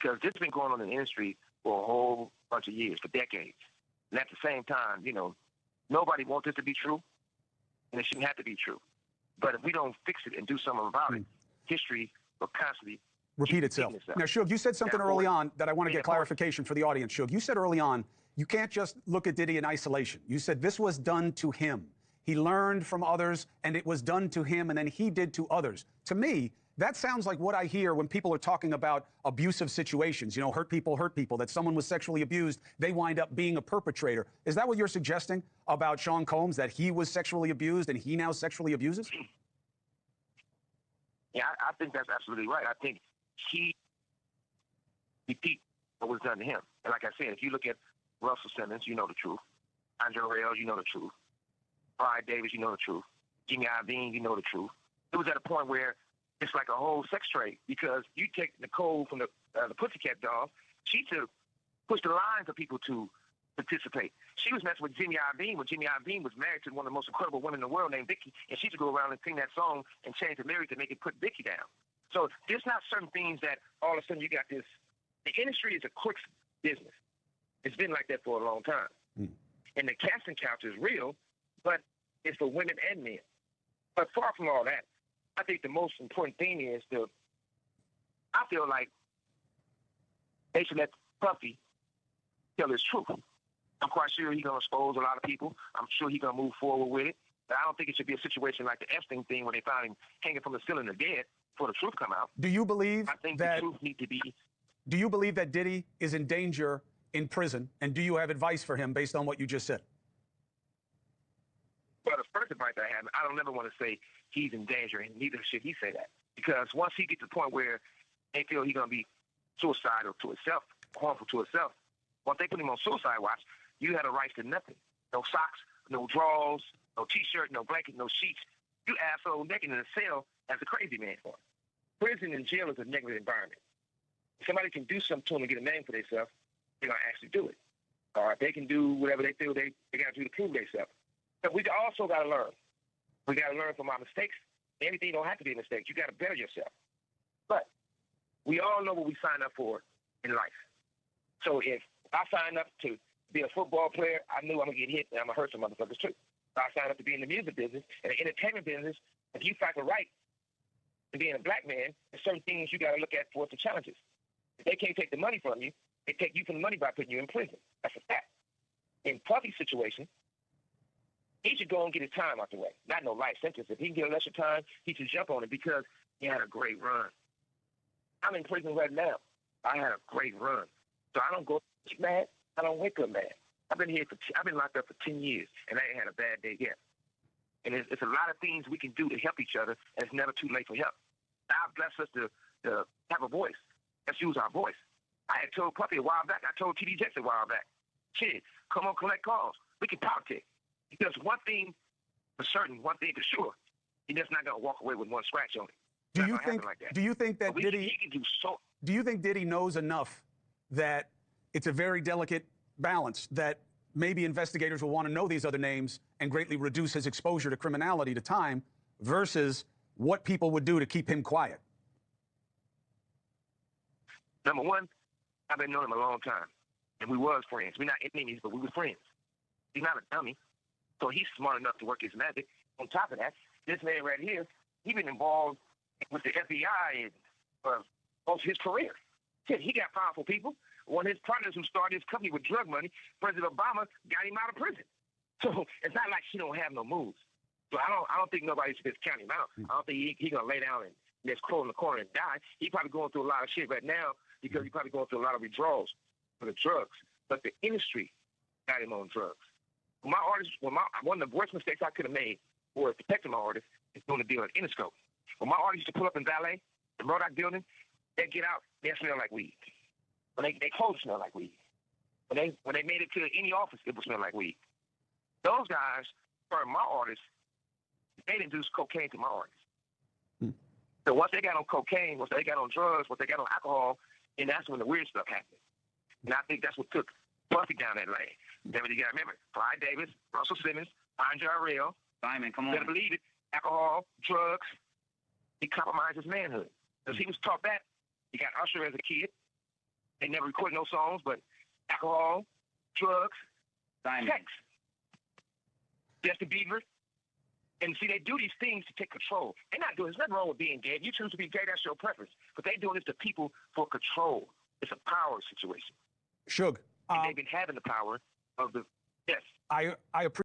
because this has been going on in the industry for a whole bunch of years, for decades. And at the same time, you know, nobody wants this to be true, and it shouldn't have to be true. But if we don't fix it and do something about it, history will constantly repeat itself. Now, Suge, you said something early on that I want to get clarification for the audience. Suge, you said early on, you can't just look at Diddy in isolation. You said this was done to him. He learned from others, and it was done to him, and then he did to others. To me, that sounds like what I hear when people are talking about abusive situations, you know, hurt people, that someone was sexually abused, they wind up being a perpetrator. Is that what you're suggesting about Sean Combs, that he was sexually abused and he now sexually abuses? Yeah, I think that's absolutely right. I think he repeat what was done to him. And like I said, if you look at Russell Simmons, you know the truth. Andre Rail, you know the truth. Clyde Davis, you know the truth. Jimmy Iovine, you know the truth. It was at a point where it's like a whole sex trade, because you take Nicole from the Pussycat Dolls, she to push the line for people to participate. She was messing with Jimmy Iovine when Jimmy Iovine was married to one of the most incredible women in the world named Vicky, and she used to go around and sing that song and change the lyrics to make it put Vicky down. So there's not certain things that all of a sudden you got this. The industry is a quick business. It's been like that for a long time. And the casting couch is real, but it's for women and men. But far from all that, I think the most important thing is I feel like they should let Puffy tell his truth. I'm quite sure he's going to expose a lot of people. I'm sure he's going to move forward with it. But I don't think it should be a situation like the Epstein thing where they found him hanging from the ceiling or dead before the truth come out. Do you believe I think that the truth needs to be... Do you believe that Diddy is in danger in prison? And do you have advice for him based on what you just said? Well, the first advice I have, I don't never want to say he's in danger, and neither should he say that. Because once he gets to the point where they feel he's going to be suicidal to himself, harmful to himself, once they put him on suicide watch, you have a right to nothing. No socks, no drawers, no T-shirt, no blanket, no sheets. You asshole naked in a cell as a crazy man for him. Prison and jail is a negative environment. If somebody can do something to them and get a name for themselves, they're going to actually do it. Or they can do whatever they feel they got to do to prove themselves. But we also got to learn. We got to learn from our mistakes. Everything don't have to be a mistake. You got to better yourself. But we all know what we sign up for in life. So if I sign up to be a football player, I knew I'm going to get hit and I'm going to hurt some motherfuckers too. If I sign up to be in the music business and the entertainment business, if you fight the right and being a black man, there's certain things you got to look at for the challenges. If they can't take the money from you, they take you from the money by putting you in prison. That's a fact. In Puffy's situation, he should go and get his time out the way. Not no life sentence. If he can get a lesser time, he should jump on it because he had a great run. I'm in prison right now. I had a great run. So I don't go mad. I don't wake up mad. I've been locked up for 10 years, and I ain't had a bad day yet. And it's a lot of things we can do to help each other, and it's never too late for help. God bless us to have a voice. Let's use our voice. I had told Puffy a while back. I told TD Jakes a while back. Shit, come on, collect calls. We can politic. Because one thing for certain, one thing for sure, he's just not going to walk away with one scratch on it. Do you think that Diddy? He can do so. Do you think Diddy knows enough that it's a very delicate balance that maybe investigators will want to know these other names and greatly reduce his exposure to criminality, to time, versus what people would do to keep him quiet? Number one, I've been knowing him a long time, and we was friends. We're not enemies, but we were friends. He's not a dummy, so he's smart enough to work his magic. On top of that, this man right here, he's been involved with the FBI for most of his career. Shit, he got powerful people. One of his partners who started his company with drug money, President Obama, got him out of prison. So it's not like he don't have no moves. So I don't think nobody should just count him out. I don't think he gonna lay down and just crawl in the corner and die. He probably going through a lot of shit right now because he's probably going through a lot of withdrawals for the drugs. But the industry got him on drugs. My artist, one of the worst mistakes I could have made was protecting my artist is doing a deal at Interscope. When my artists used to pull up in Valet, the Murdoch building, they get out, they smell like weed. When they clothes smell like weed. When they made it to any office, it would smell like weed. Those guys, for my artists, they introduced cocaine to my artists. So once they got on cocaine, once they got on drugs, once they got on alcohol, and that's when the weird stuff happened. And I think that's what took Puffy down that lane. Then you got to remember, Clyde Davis, Russell Simmons, Andre Rail. Simon, come on. You better believe it. Alcohol, drugs. He compromised his manhood. Because he was taught that. He got Usher as a kid. They never recorded no songs, but alcohol, drugs, sex. Justin Bieber. And see, they do these things to take control. They're not doing, there's nothing wrong with being gay. If you choose to be gay, that's your preference. But they're doing this to people for control. It's a power situation. Suge. And they've been having the power of the, yes. I appreciate